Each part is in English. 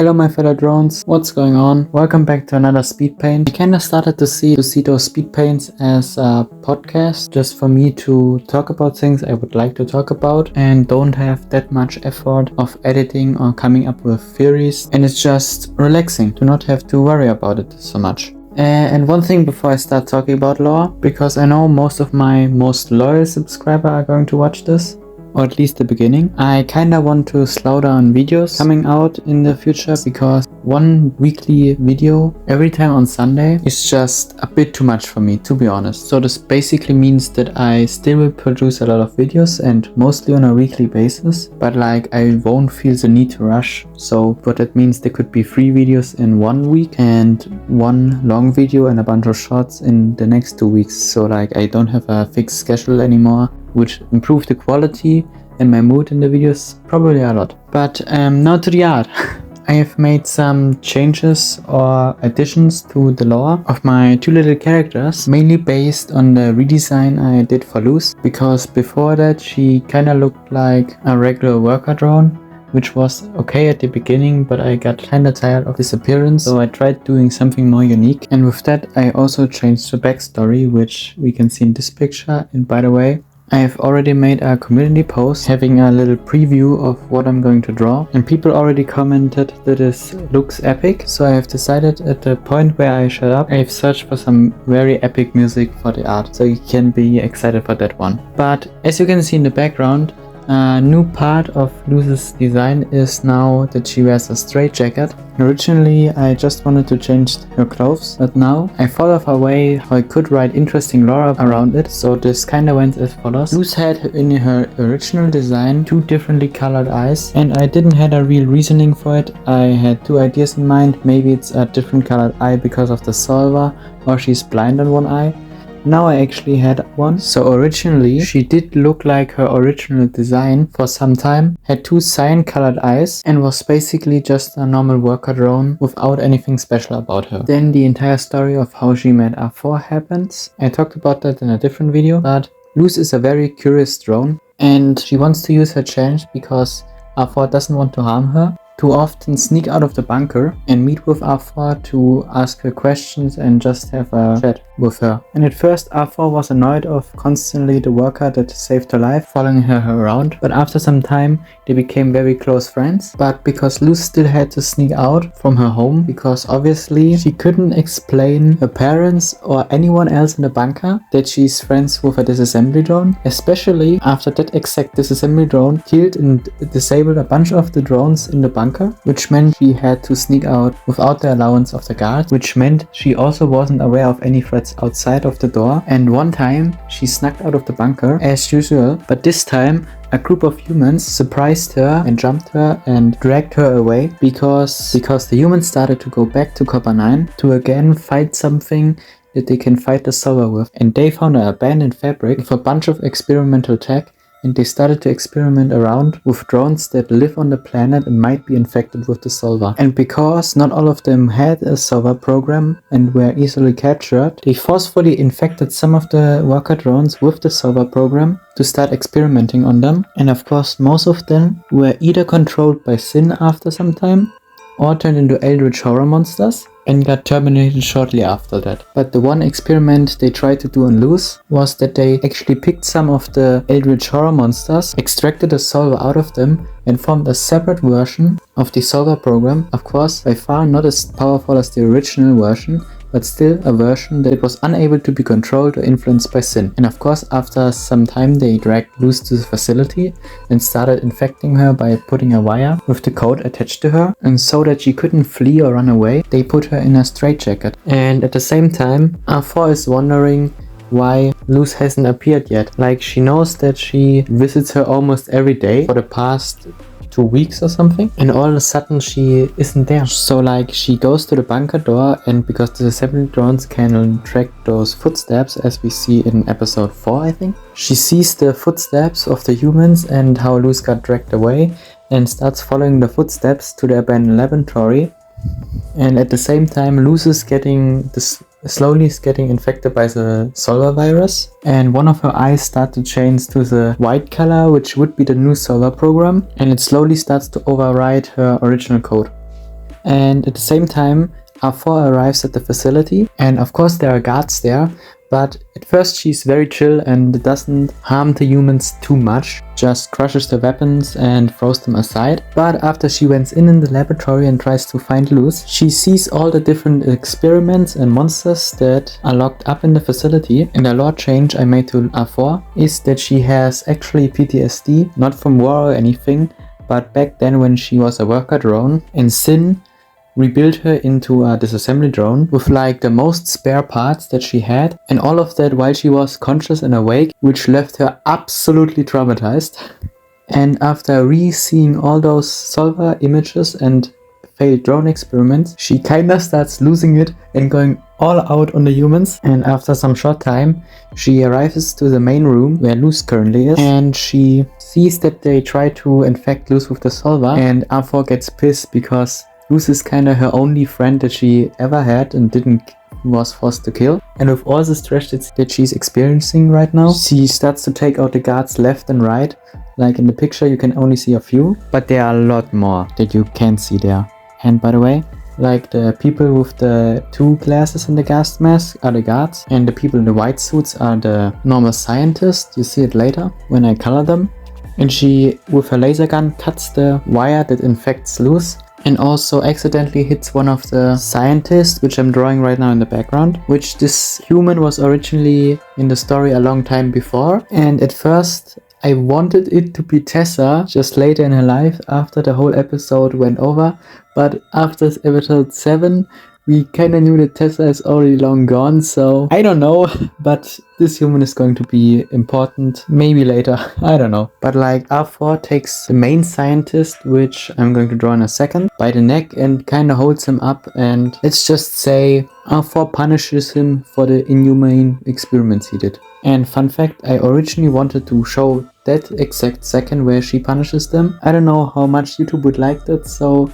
Hello my fellow drones, what's going on? Welcome back to another speed paint. I kinda started to see those speed paints as a podcast, just for me to talk about things I would like to talk about and don't have that much effort of editing or coming up with theories, and it's just relaxing to not have to worry about it so much. And one thing before I start talking about lore, because I know most of my most loyal subscribers are going to watch this, or at least the beginning. I kinda want to slow down videos coming out in the future because one weekly video every time on Sunday is just a bit too much for me, to be honest. So this basically means that I still will produce a lot of videos and mostly on a weekly basis, but like I won't feel the need to rush. So what that means, there could be 3 videos in 1 week and 1 long video and a bunch of shorts in the next 2 weeks. So like I don't have a fixed schedule anymore, which improved the quality and my mood in the videos probably a lot. But now to the art. I have made some changes or additions to the lore of my 2 little characters, mainly based on the redesign I did for Luz, because before that she kinda looked like a regular worker drone, which was okay at the beginning, but I got kinda tired of this appearance, so I tried doing something more unique. And with that I also changed the backstory, which we can see in this picture. And by the way, I have already made a community post having a little preview of what I'm going to draw, and people already commented that this looks epic, so I have decided at the point where I shut up, I have searched for some very epic music for the art, so you can be excited for that one. But as you can see in the background, a new part of Luz's design is now that she wears a straight jacket. Originally I just wanted to change her clothes, but now I thought of a way how I could write interesting lore around it, so this kinda went as follows. Luz had in her original design 2 differently colored eyes, and I didn't have a real reasoning for it. I had 2 ideas in mind. Maybe it's a different colored eye because of the solver, or she's blind on one eye. Now I actually had one. So originally she did look like her original design for some time, had 2 cyan colored eyes, and was basically just a normal worker drone without anything special about her. Then the entire story of how she met R4 happens. I talked about that in a different video, but Luz is a very curious drone and she wants to use her challenge because R4 doesn't want to harm her, to often sneak out of the bunker and meet with R4 to ask her questions and just have a chat with her. And at first R4 was annoyed of constantly the worker that saved her life following her around, but after some time they became very close friends. But because Luz still had to sneak out from her home, because obviously she couldn't explain her parents or anyone else in the bunker that she's friends with a disassembly drone, especially after that exact disassembly drone killed and disabled a bunch of the drones in the bunker, which meant she had to sneak out without the allowance of the guards, which meant she also wasn't aware of any threats outside of the door. And one time she snuck out of the bunker as usual, but this time a group of humans surprised her and jumped her and dragged her away because the humans started to go back to Copper 9 to again fight something that they can fight the solver with. And they found an abandoned fabric with a bunch of experimental tech, and they started to experiment around with drones that live on the planet and might be infected with the solver. And because not all of them had a solver program and were easily captured, they forcefully infected some of the worker drones with the solver program to start experimenting on them. And of course most of them were either controlled by sin after some time or turned into eldritch horror monsters and got terminated shortly after that. But the one experiment they tried to do on Luz was that they actually picked some of the eldritch horror monsters, extracted the solver out of them, and formed a separate version of the solver program. Of course, by far not as powerful as the original version, but still a version that was unable to be controlled or influenced by sin. And of course, after some time they dragged Luz to the facility and started infecting her by putting a wire with the code attached to her, and so that she couldn't flee or run away, they put her in a straitjacket. And at the same time, R4 is wondering why Luz hasn't appeared yet. Like, she knows that she visits her almost every day for the past 2 weeks or something, and all of a sudden she isn't there. So like she goes to the bunker door, and because the assembly drones can track those footsteps, as we see in episode 4 I think, she sees the footsteps of the humans and how Luz got dragged away, and starts following the footsteps to the abandoned laboratory. And at the same time Luz is slowly is getting infected by the solver virus, and one of her eyes starts to change to the white color, which would be the new solver program, and it slowly starts to override her original code. And at the same time, R4 arrives at the facility, and of course there are guards there, but at first she's very chill and doesn't harm the humans too much, just crushes the weapons and throws them aside. But after she went in the laboratory and tries to find Luz, she sees all the different experiments and monsters that are locked up in the facility. And the lore change I made to R4 is that she has actually PTSD, not from war or anything, but back then when she was a worker drone, and Sin rebuilt her into a disassembly drone with like the most spare parts that she had, and all of that while she was conscious and awake, which left her absolutely traumatized. And after re-seeing all those solver images and failed drone experiments, she kinda starts losing it and going all out on the humans. And after some short time, she arrives to the main room where Luz currently is, and she sees that they try to infect Luz with the solver, and R4 gets pissed because Luz is kinda her only friend that she ever had and was forced to kill. And with all the stress that she's experiencing right now, she starts to take out the guards left and right. Like in the picture you can only see a few, but there are a lot more that you can't see there. And by the way, like the people with the two glasses and the gas mask are the guards, and the people in the white suits are the normal scientists. You see it later when I color them. And she, with her laser gun, cuts the wire that infects Luz, and also accidentally hits one of the scientists, which I'm drawing right now in the background, which this human was originally in the story a long time before. And at first I wanted it to be Tessa just later in her life after the whole episode went over, but after episode 7 we kinda knew that Tessa is already long gone, so I don't know, but this human is going to be important, maybe later, I don't know. But like R4 takes the main scientist, which I'm going to draw in a second, by the neck and kinda holds him up, and let's just say R4 punishes him for the inhumane experiments he did. And fun fact, I originally wanted to show that exact second where she punishes them. I don't know how much YouTube would like that, so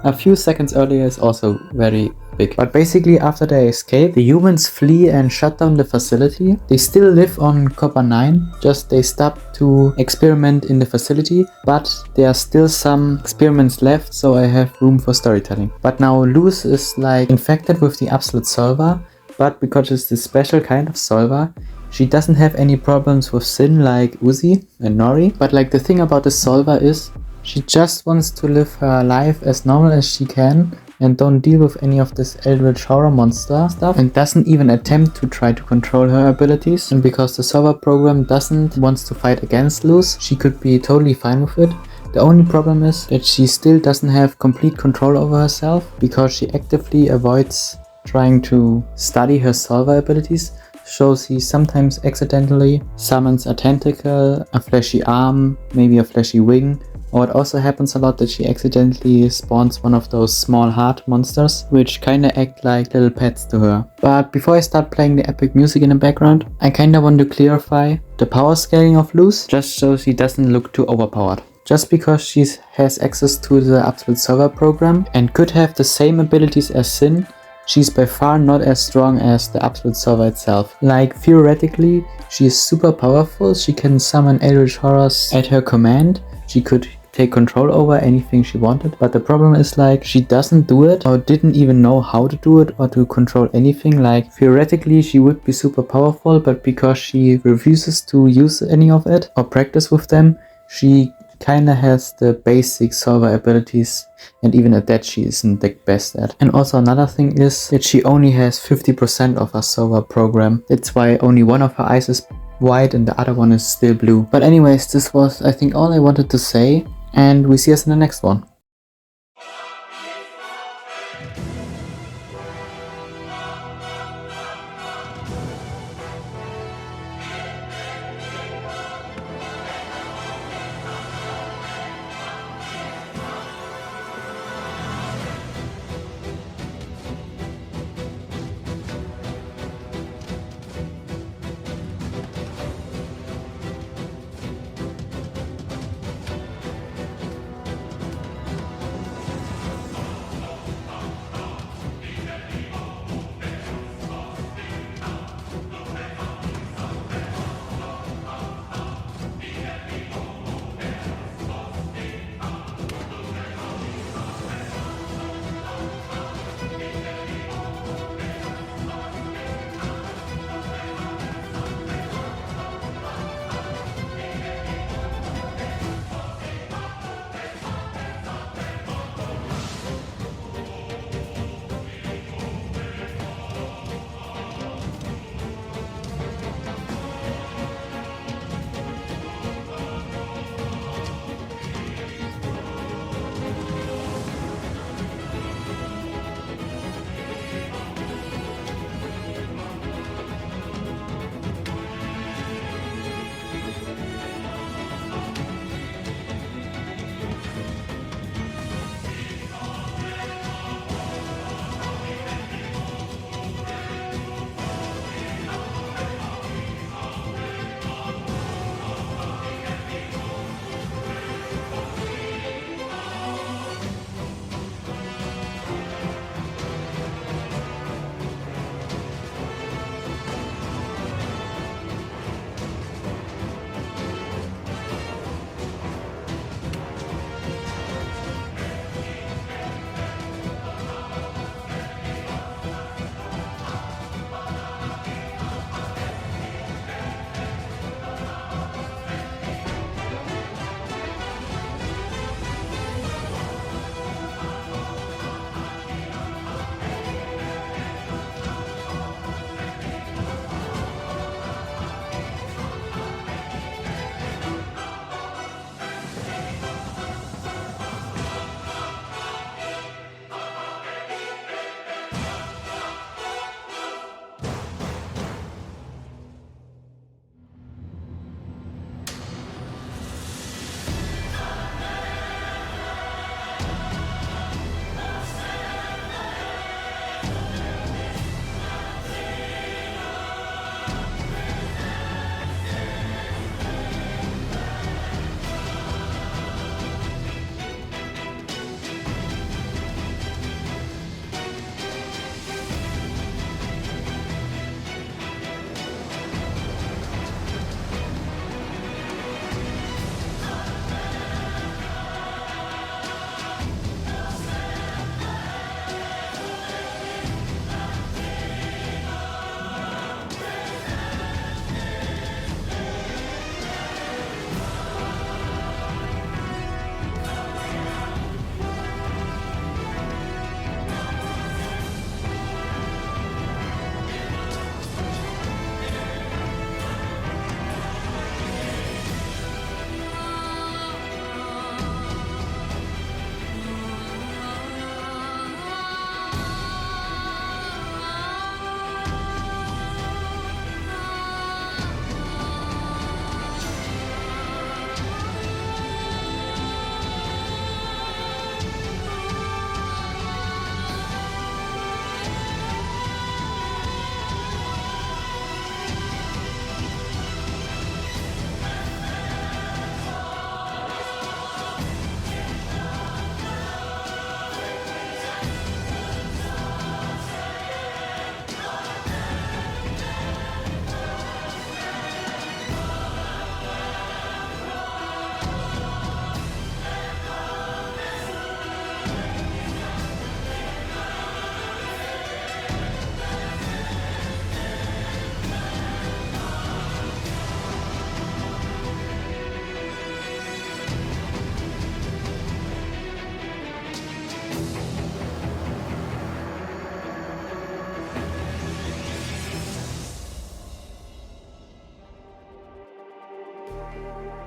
a few seconds earlier is also very big. But basically after they escape, the humans flee and shut down the facility. They still live on Copper 9, just they stop to experiment in the facility, but there are still some experiments left, so I have room for storytelling. But now Luz is like infected with the absolute solver, but because it's this special kind of solver, she doesn't have any problems with Sin like Uzi and Nori. But like the thing about the solver is, she just wants to live her life as normal as she can and don't deal with any of this eldritch horror monster stuff, and doesn't even attempt to try to control her abilities. And because the server program doesn't want to fight against Luz, she could be totally fine with it. The only problem is that she still doesn't have complete control over herself, because she actively avoids trying to study her solver abilities. So she sometimes accidentally summons a tentacle, a fleshy arm, maybe a fleshy wing. Or it also happens a lot that she accidentally spawns one of those small heart monsters, which kinda act like little pets to her. But before I start playing the epic music in the background, I kinda want to clarify the power scaling of Luz, just so she doesn't look too overpowered. Just because she has access to the absolute server program and could have the same abilities as Sin, she's by far not as strong as the absolute server itself. Like theoretically, she is super powerful, she can summon eldritch horrors at her command, she could take control over anything she wanted, but the problem is like she doesn't do it or didn't even know how to do it or to control anything. Like theoretically she would be super powerful, but because she refuses to use any of it or practice with them, she kinda has the basic solver abilities, and even at that she isn't the best at. And also another thing is that she only has 50% of her solver program. That's why only one of her eyes is white and the other one is still blue. But anyways, this was I think all I wanted to say, and we see us in the next one.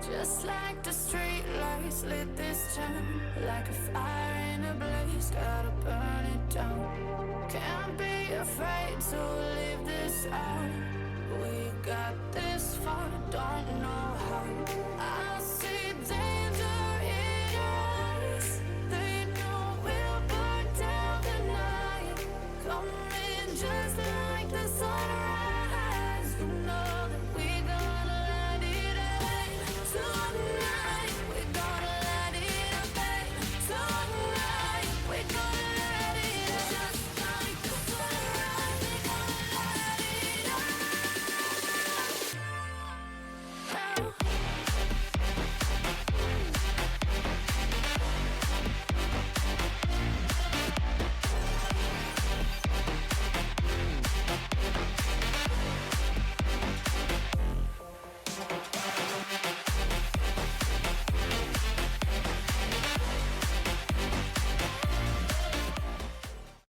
Just like the street lights lit this town, like a fire in a blaze, gotta burn it down. Can't be afraid to leave this